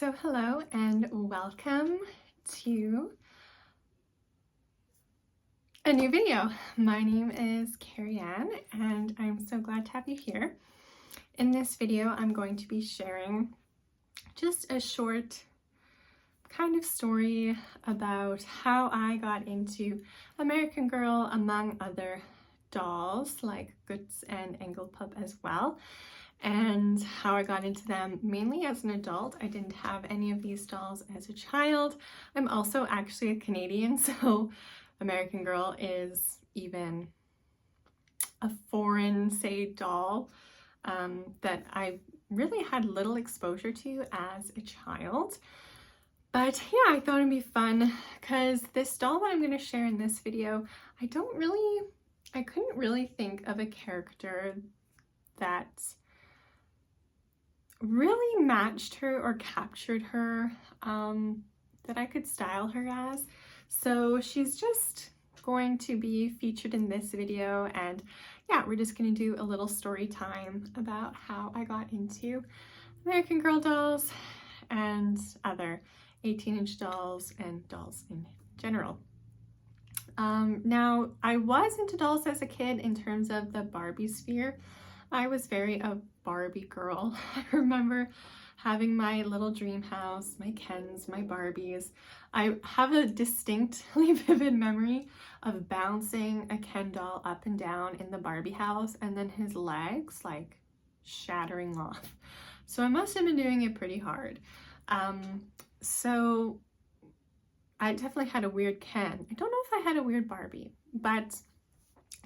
So hello and welcome to a new video. My name is Carrie Ann and I'm so glad to have you here. In this video, I'm going to be sharing just a short kind of story about how I got into American Girl among other dolls like Gotz and Engel-Puppe as well, and how I got into them mainly as an adult. I didn't have any of these dolls as a child. I'm also actually a Canadian, so American Girl is even a foreign, say, doll that I really had little exposure to as a child. But yeah, I thought it'd be fun because this doll that I'm going to share in this video, I couldn't really think of a character that really matched her or captured her, that I could style her as. So she's just going to be featured in this video, and yeah, we're just going to do a little story time about how I got into American Girl dolls and other 18-inch dolls and dolls in general. Now, I was into dolls as a kid in terms of the Barbie sphere. I was very a Barbie girl. I remember having my little dream house, my Kens, my Barbies. I have a distinctly vivid memory of bouncing a Ken doll up and down in the Barbie house and then his legs like shattering off. So I must have been doing it pretty hard. So I definitely had a weird Ken. I don't know if I had a weird Barbie, but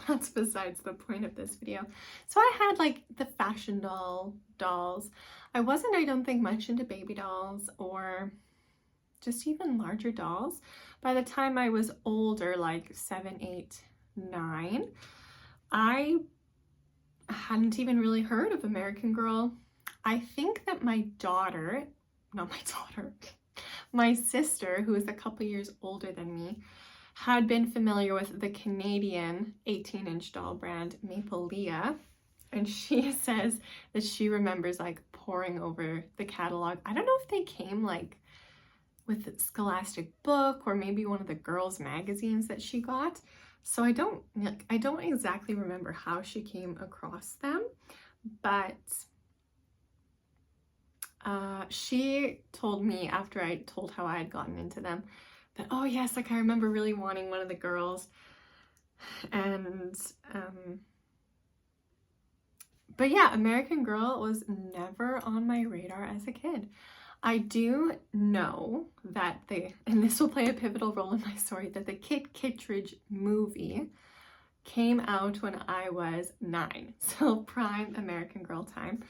that's besides the point of this video. So I had like the fashion dolls. I wasn't, I don't think, much into baby dolls or just even larger dolls. By the time I was older, like 7, 8, 9, I hadn't even really heard of American Girl. I think that my sister, who is a couple years older than me, had been familiar with the Canadian 18-inch doll brand Maple Leah, and she says that she remembers like poring over the catalog. I don't know if they came like with a Scholastic book or maybe one of the girls' magazines that she got. So I don't exactly remember how she came across them, but she told me after I told how I had gotten into them that, oh yes, like I remember really wanting one of the girls. And but yeah, American Girl was never on my radar as a kid. I do know that and this will play a pivotal role in my story, that the Kit Kittredge movie came out when I was 9, so prime American Girl time.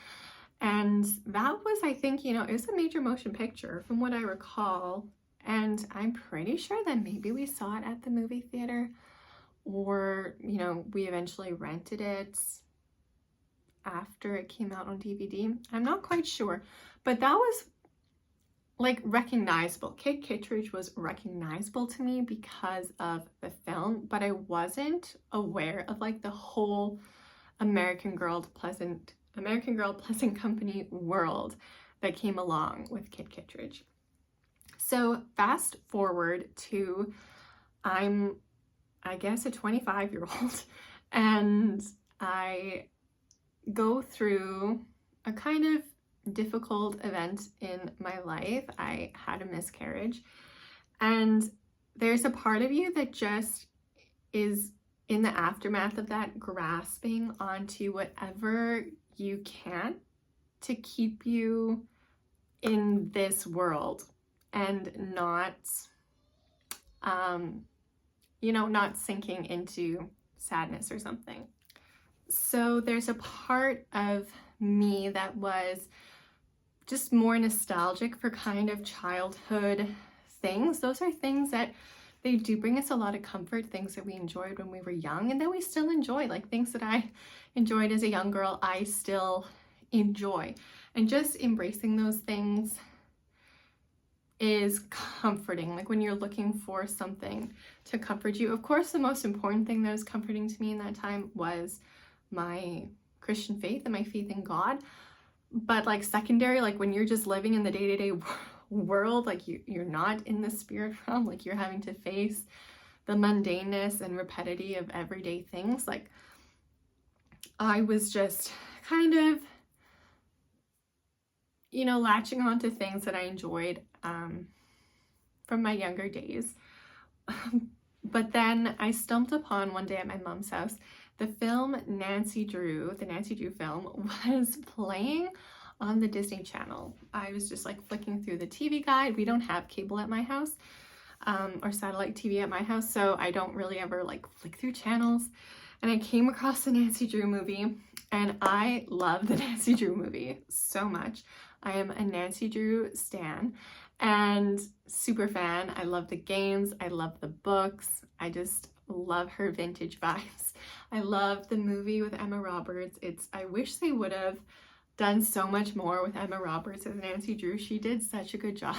And that was, I think, it was a major motion picture from what I recall. And I'm pretty sure that maybe we saw it at the movie theater, or, we eventually rented it after it came out on DVD. I'm not quite sure, but that was like recognizable. Kit Kittredge was recognizable to me because of the film, but I wasn't aware of like the whole American Girl Pleasant Company world that came along with Kit Kittredge. So fast forward to, I'm, I guess, a 25-year-old, and I go through a kind of difficult event in my life. I had a miscarriage, and there's a part of you that just is in the aftermath of that grasping onto whatever you can to keep you in this world and not, not sinking into sadness or something. So there's a part of me that was just more nostalgic for kind of childhood things. Those are things that they do bring us a lot of comfort, things that we enjoyed when we were young and that we still enjoy, like things that I enjoyed as a young girl, I still enjoy. And just embracing those things is comforting, like when you're looking for something to comfort you. Of course, the most important thing that was comforting to me in that time was my Christian faith and my faith in God. But like secondary, like when you're just living in the day-to-day world, like you're not in the spirit realm, like you're having to face the mundaneness and rapidity of everyday things. Like I was just kind of, you know, latching on to things that I enjoyed from my younger days. But then I stumbled upon one day at my mom's house, the film the Nancy Drew film was playing on the Disney Channel. I was just like flicking through the TV guide. We don't have cable at my house, or satellite TV at my house, so I don't really ever like flick through channels. And I came across the Nancy Drew movie, and I love the Nancy Drew movie so much. I am a Nancy Drew stan and super fan. I love the games. I love the books. I just love her vintage vibes. I love the movie with Emma Roberts. I wish they would have done so much more with Emma Roberts as Nancy Drew. She did such a good job.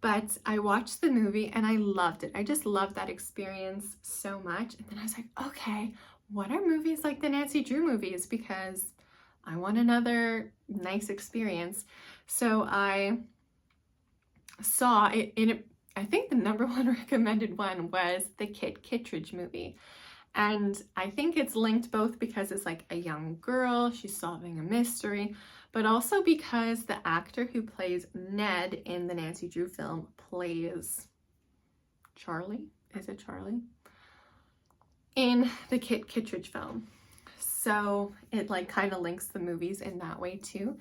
But I watched the movie and I loved it. I just loved that experience so much. And then I was like, okay, what are movies like the Nancy Drew movies? Because I want another nice experience. So I saw it in, I think the number one recommended one was the Kit Kittredge movie. And I think it's linked both because it's like a young girl, she's solving a mystery, but also because the actor who plays Ned in the Nancy Drew film plays Charlie. Is it Charlie? In the Kit Kittredge film. So it like kind of links the movies in that way too.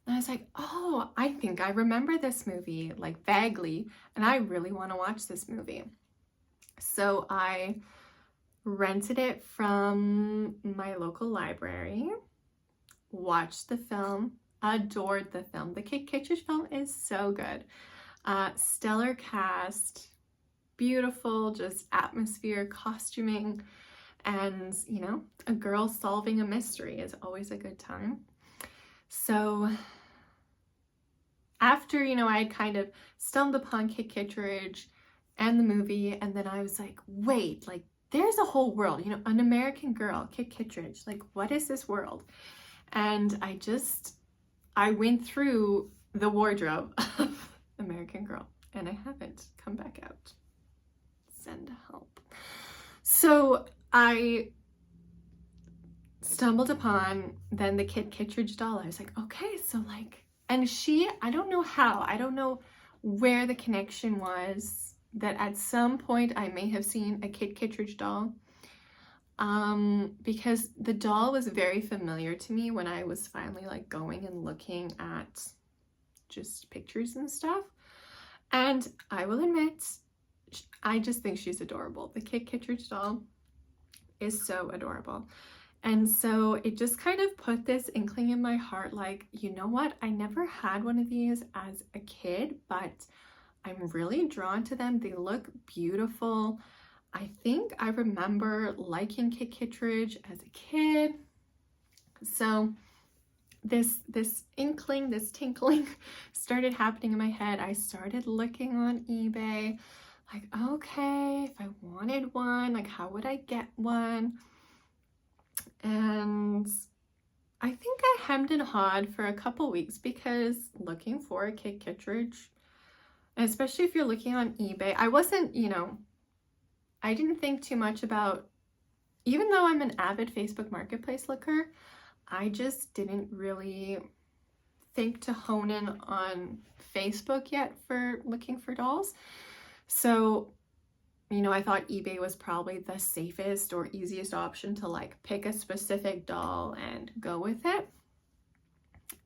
And I was like, oh, I think I remember this movie, like vaguely, and I really want to watch this movie. So I rented it from my local library, watched the film, adored the film. The Kit Kittredge film is so good. Stellar cast, beautiful, just atmosphere, costuming, and, you know, a girl solving a mystery is always a good time. So after, you know, I had kind of stumbled upon Kit Kittredge and the movie, and then I was like, wait, like, there's a whole world, you know, an American girl, Kit Kittredge, like, what is this world? And I went through the wardrobe of American Girl, and I haven't come back out. Send help. So I stumbled upon then the Kit Kittredge doll. I was like, okay, so like, and I don't know where the connection was, that at some point I may have seen a Kit Kittredge doll, because the doll was very familiar to me when I was finally like going and looking at just pictures and stuff. And I will admit, I just think she's adorable. The Kit Kittredge doll is so adorable. And so it just kind of put this inkling in my heart, like, you know what? I never had one of these as a kid, but I'm really drawn to them. They look beautiful. I think I remember liking Kit Kittredge as a kid. So this inkling, this tinkling started happening in my head. I started looking on eBay, like, okay, if I wanted one, like, how would I get one? And I think I hemmed and hawed for a couple weeks, because looking for a Kit Kittredge, especially if you're looking on eBay, I wasn't, you know, I didn't think too much about, even though I'm an avid Facebook Marketplace looker, I just didn't really think to hone in on Facebook yet for looking for dolls. So, you know, I thought eBay was probably the safest or easiest option to like pick a specific doll and go with it.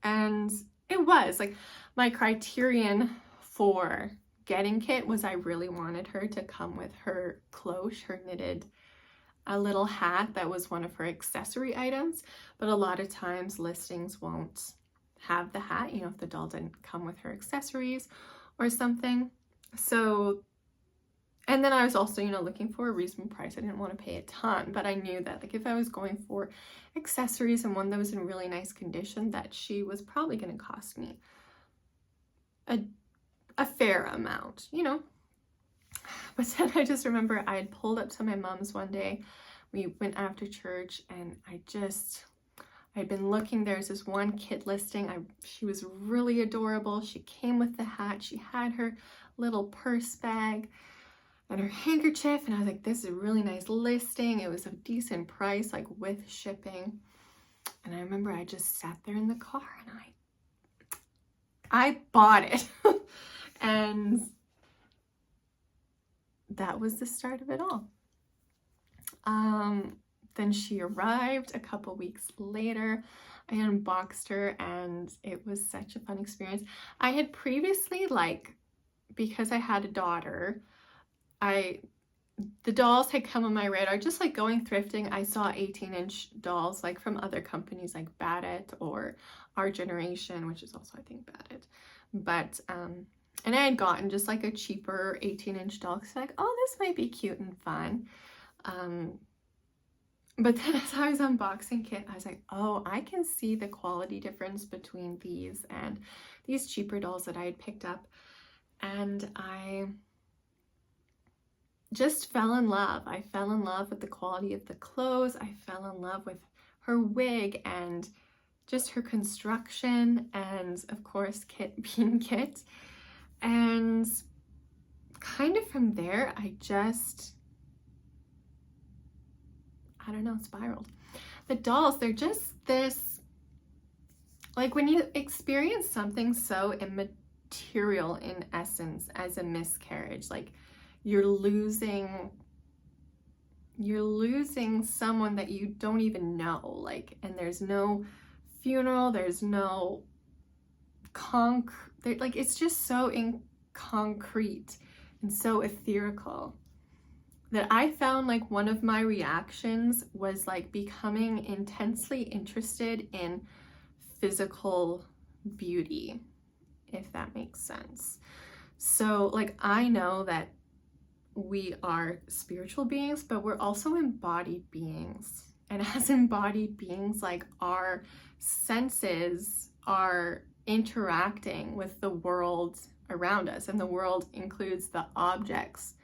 And it was like, my criterion for getting Kit was I really wanted her to come with her cloche, her knitted a little hat that was one of her accessory items. But a lot of times listings won't have the hat, you know, if the doll didn't come with her accessories or something. So, and then I was also, you know, looking for a reasonable price. I didn't want to pay a ton, but I knew that like if I was going for accessories and one that was in really nice condition, that she was probably going to cost me a fair amount, you know. But then I just remember I had pulled up to my mom's one day. We went after church, and I I'd been looking, there's this one kit listing. She was really adorable. She came with the hat. She had her little purse bag and her handkerchief. And I was like, this is a really nice listing. It was a decent price, like with shipping. And I remember I just sat there in the car and I bought it. And that was the start of it all. Then she arrived a couple weeks later. I unboxed her and it was such a fun experience. I had previously, like, because I had a daughter, the dolls had come on my radar. Just like going thrifting, I saw 18-inch dolls like from other companies like Bad It or Our Generation, which is also, I think, Bad It. But, and I had gotten just like a cheaper 18-inch doll because like, oh, this might be cute and fun. But then as I was unboxing Kit, I was like, oh, I can see the quality difference between these and these cheaper dolls that I had picked up. And I just fell in love. I fell in love with the quality of the clothes. I fell in love with her wig and just her construction. And of course, Kit being Kit. And kind of from there, I don't know, spiraled. The dolls, they're just this, like when you experience something so immaterial in essence as a miscarriage, like you're losing someone that you don't even know, like, and there's no funeral, there's no like it's just so concrete and so ethereal. That I found like one of my reactions was like becoming intensely interested in physical beauty, if that makes sense. So like I know that we are spiritual beings, but we're also embodied beings. And as embodied beings, like our senses are interacting with the world around us, and the world includes the objects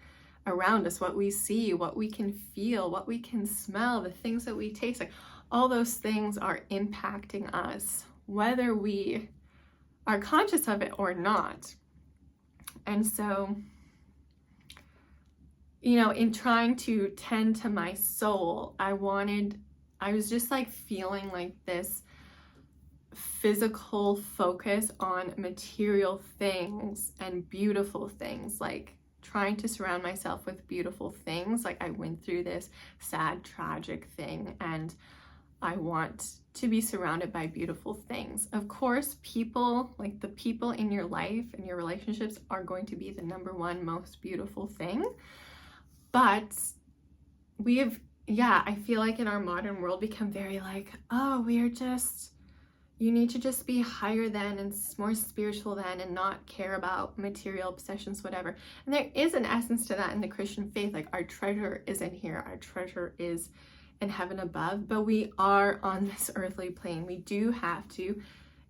around us, what we see, what we can feel, what we can smell, the things that we taste, like all those things are impacting us, whether we are conscious of it or not. And so, you know, in trying to tend to my soul, I was just like feeling like this physical focus on material things and beautiful things, like trying to surround myself with beautiful things. Like I went through this sad, tragic thing, and I want to be surrounded by beautiful things. Of course, people, like the people in your life and your relationships are going to be the number one most beautiful thing. But we have, I feel like in our modern world become very like, oh, you need to just be higher than and more spiritual than and not care about material possessions, whatever. And there is an essence to that in the Christian faith. Like our treasure isn't here. Our treasure is in heaven above, but we are on this earthly plane. We do have to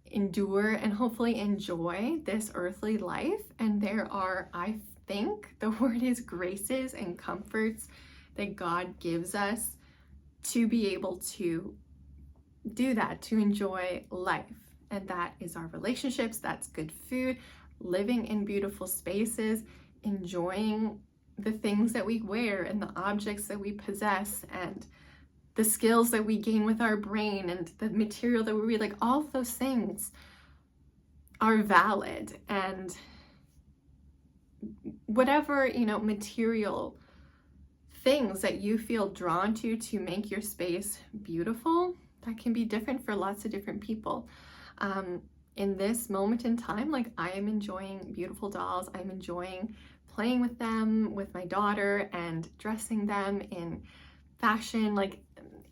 endure and hopefully enjoy this earthly life. And there are, I think the word is graces and comforts that God gives us to be able to do that, to enjoy life. And that is our relationships, that's good food, living in beautiful spaces, enjoying the things that we wear and the objects that we possess and the skills that we gain with our brain and the material that we read. Like all of those things are valid, and whatever, you know, material things that you feel drawn to make your space beautiful, that can be different for lots of different people. In this moment in time, like I am enjoying beautiful dolls. I'm enjoying playing with them with my daughter and dressing them in fashion. Like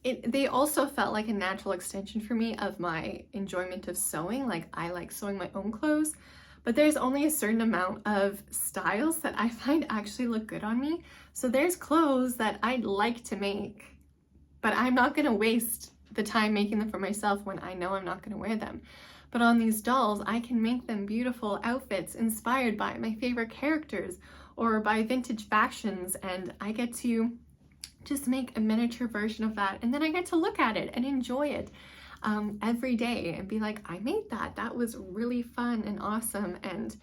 they also felt like a natural extension for me of my enjoyment of sewing. Like I like sewing my own clothes, but there's only a certain amount of styles that I find actually look good on me. So there's clothes that I'd like to make, but I'm not gonna waste the time making them for myself when I know I'm not gonna wear them. But on these dolls, I can make them beautiful outfits inspired by my favorite characters or by vintage fashions, and I get to just make a miniature version of that, and then I get to look at it and enjoy it. every day and be like, I made that. That was really fun and awesome. And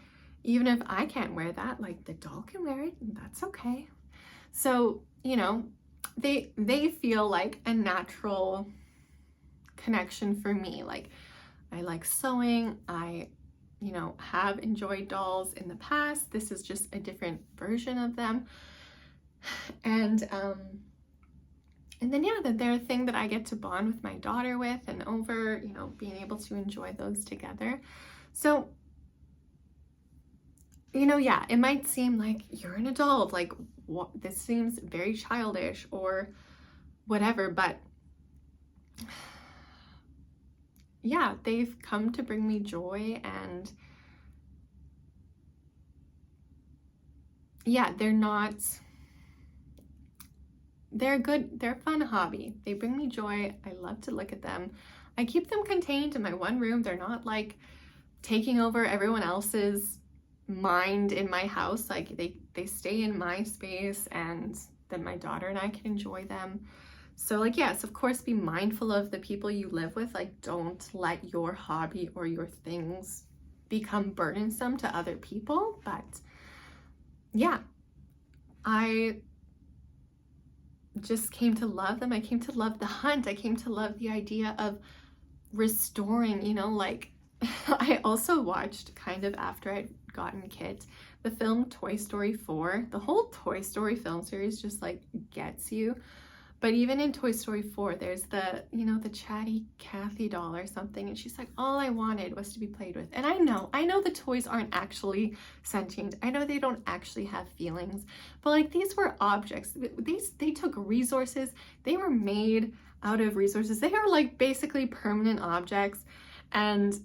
even if I can't wear that, like the doll can wear it, and that's okay. So, you know, they feel like a natural connection for me. Like, I like sewing. I, you know, have enjoyed dolls in the past. This is just a different version of them. And then yeah, that they're a thing that I get to bond with my daughter with, and over, you know, being able to enjoy those together. So, you know, yeah, it might seem like you're an adult, like what, this seems very childish or whatever, but yeah, they've come to bring me joy, and yeah, they're good, they're a fun hobby. They bring me joy. I love to look at them. I keep them contained in my one room. They're not like taking over everyone else's mind in my house. Like they stay in my space, and then my daughter and I can enjoy them. So like, yes, of course, be mindful of the people you live with. Like, don't let your hobby or your things become burdensome to other people. But yeah, I just came to love them. I came to love the hunt. I came to love the idea of restoring, you know, like I also watched, kind of after I'd gotten Kit, the film Toy Story 4. The whole Toy Story film series just like gets you. But even in Toy Story 4, there's the, you know, the chatty Kathy doll or something, and she's like, all I wanted was to be played with. And I know the toys aren't actually sentient. I know they don't actually have feelings, but like, these were objects. They took resources. They were made out of resources. They are like basically permanent objects. And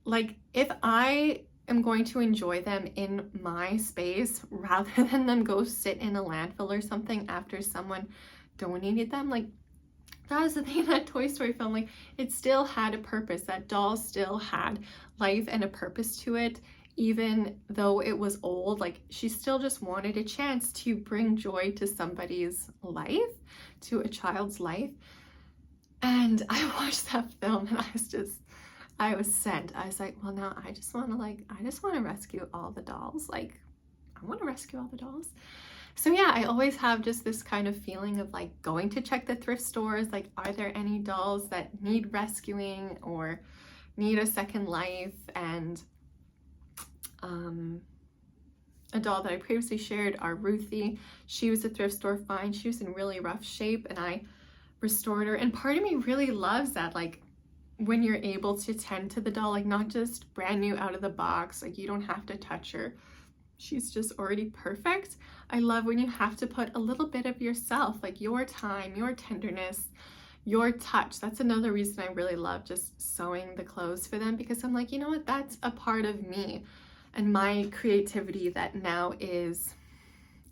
like, if I am going to enjoy them in my space rather than them go sit in a landfill or something after someone donated them, like, that was the thing in that Toy Story film. Like, it still had a purpose. That doll still had life and a purpose to it, even though it was old. Like, she still just wanted a chance to bring joy to somebody's life, to a child's life. And I watched that film, and I was sent. I was like, well, now I just want to rescue all the dolls. Like, I want to rescue all the dolls. So yeah, I always have just this kind of feeling of like going to check the thrift stores, like, are there any dolls that need rescuing or need a second life? And a doll that I previously shared, our Ruthie, she was a thrift store find. She was in really rough shape, and I restored her. And part of me really loves that, like, when you're able to tend to the doll, like, not just brand new out of the box, like, you don't have to touch her, she's just already perfect. I love when you have to put a little bit of yourself, like your time, your tenderness, your touch. That's another reason I really love just sewing the clothes for them, because I'm like, you know what, that's a part of me and my creativity that now is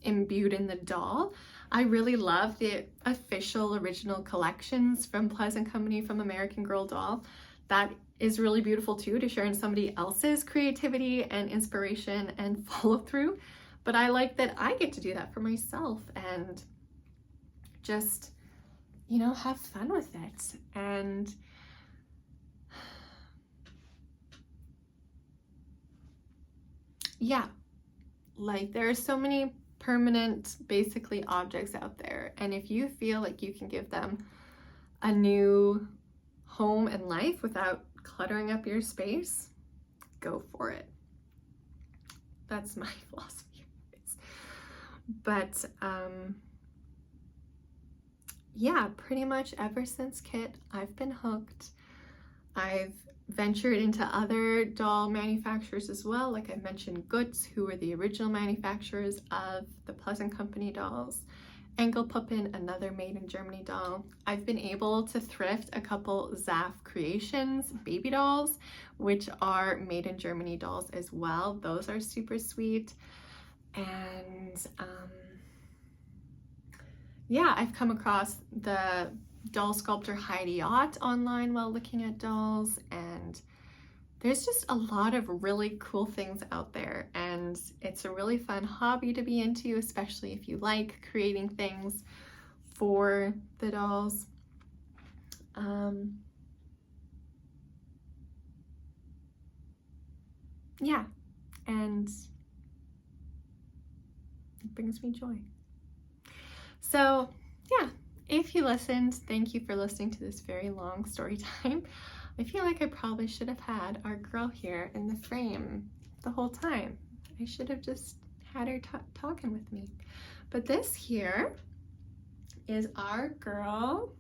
imbued in the doll. I really love the official original collections from Pleasant Company, from American Girl Doll. That is really beautiful too, to share in somebody else's creativity and inspiration and follow through. But I like that I get to do that for myself and just, you know, have fun with it. And yeah, like, there are so many permanent, basically, objects out there. And if you feel like you can give them a new home and life without cluttering up your space, go for it. That's my philosophy. But yeah, pretty much ever since Kit, I've been hooked. I've ventured into other doll manufacturers as well. Like I mentioned, Gotz, who were the original manufacturers of the Pleasant Company dolls. Engel-Puppe, another made in Germany doll. I've been able to thrift a couple Zaf Creations baby dolls, which are made in Germany dolls as well. Those are super sweet. And yeah, I've come across the doll sculptor Heidi Ott online while looking at dolls, and there's just a lot of really cool things out there, and it's a really fun hobby to be into, especially if you like creating things for the dolls. yeah, and it brings me joy. So yeah, if you listened, thank you for listening to this very long story time. I feel like I probably should have had our girl here in the frame the whole time. I should have just had her talking with me. But this here is our girl,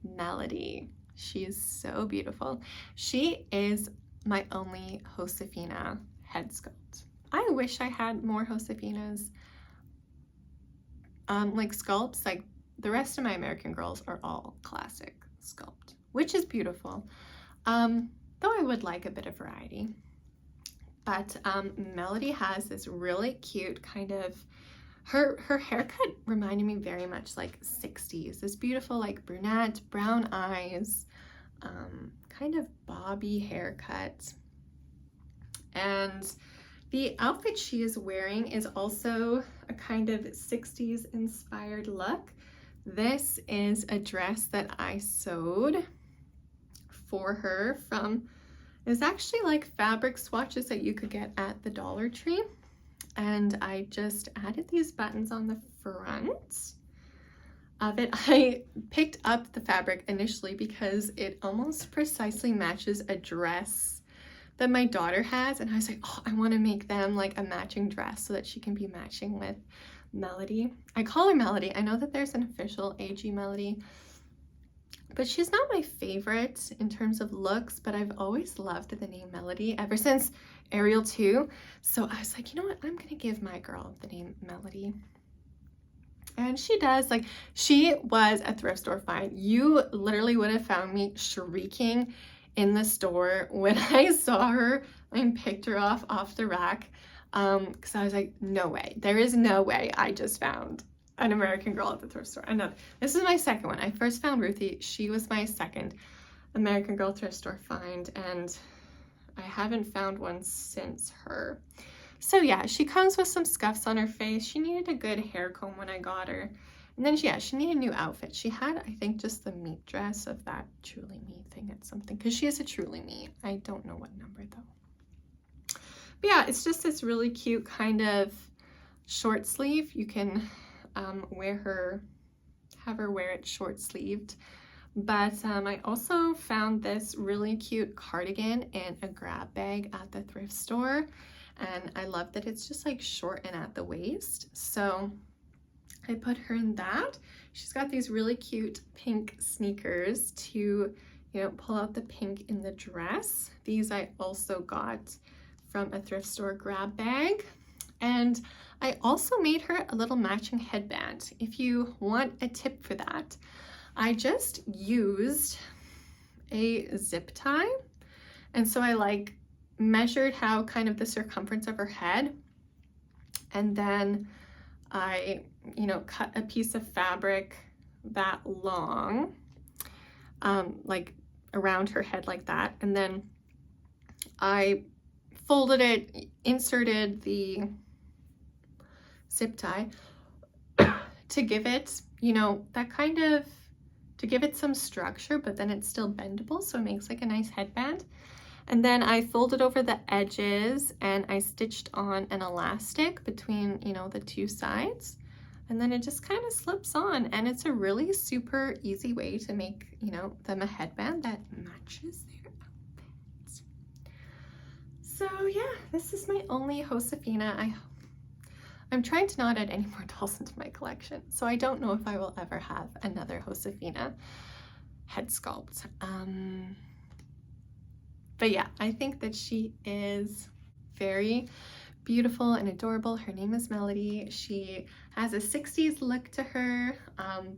Melody. She is so beautiful. She is my only Josefina head sculpt. I wish I had more Josefinas like sculpts. Like the rest of my American Girls are all classic sculpt, which is beautiful. Though I would like a bit of variety. But Melody has this really cute kind of, her haircut reminded me very much like 60s. This beautiful like brunette, brown eyes, kind of bobby haircut. And the outfit she is wearing is also a kind of 60s inspired look. This is a dress that I sewed for her from, it's actually like fabric swatches that you could get at the Dollar Tree. And I just added these buttons on the front of it. I picked up the fabric initially because it almost precisely matches a dress that my daughter has, and I was like, oh, I want to make them like a matching dress so that she can be matching with Melody. I call her Melody. I know that there's an official AG Melody, but she's not my favorite in terms of looks, but I've always loved the name Melody ever since Ariel 2. So I was like, you know what? I'm gonna give my girl the name Melody. And she does, like, she was a thrift store find. You literally would have found me shrieking in the store when I saw her and picked her off the rack, because I was like, no way, there is no way I just found an American Girl at the thrift store. Another, this is my second one. I first found Ruthie. She was my second American Girl thrift store find, and I haven't found one since her. So yeah, she comes with some scuffs on her face. She needed a good hair comb when I got her. And then she needed a new outfit. She had, I think, just the meat dress of that Truly Me thing at something, because she is a Truly Me. I don't know what number though. But yeah, it's just this really cute kind of short sleeve. You can have her wear it short sleeved. But I also found this really cute cardigan in a grab bag at the thrift store. And I love that it's just like short and at the waist. So I put her in that. She's got these really cute pink sneakers to, you know, pull out the pink in the dress. These I also got from a thrift store grab bag. And I also made her a little matching headband. If you want a tip for that, I just used a zip tie. And so I like measured how kind of the circumference of her head, and then I, you know, cut a piece of fabric that long, like around her head like that, and then I folded it, inserted the zip tie to give it, you know, that kind of, to give it some structure, but then it's still bendable, so it makes like a nice headband. And then I folded over the edges and I stitched on an elastic between, you know, the two sides. And then it just kind of slips on, and it's a really super easy way to make, you know, them a headband that matches their outfits. So yeah, this is my only Josefina. I'm trying to not add any more dolls into my collection, so I don't know if I will ever have another Josefina head sculpt. But yeah, I think that she is very beautiful and adorable. Her name is Melody. She has a 60s look to her.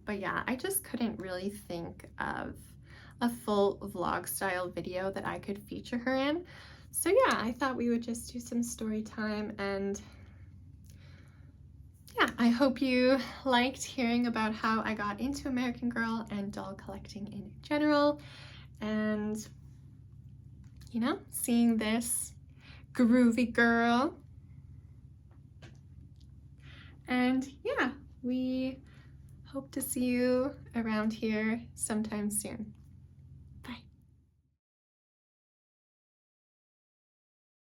But yeah, I just couldn't really think of a full vlog style video that I could feature her in. So yeah, I thought we would just do some story time, and yeah, I hope you liked hearing about how I got into American Girl and doll collecting in general, and you know, seeing this groovy girl. And yeah, we hope to see you around here sometime soon.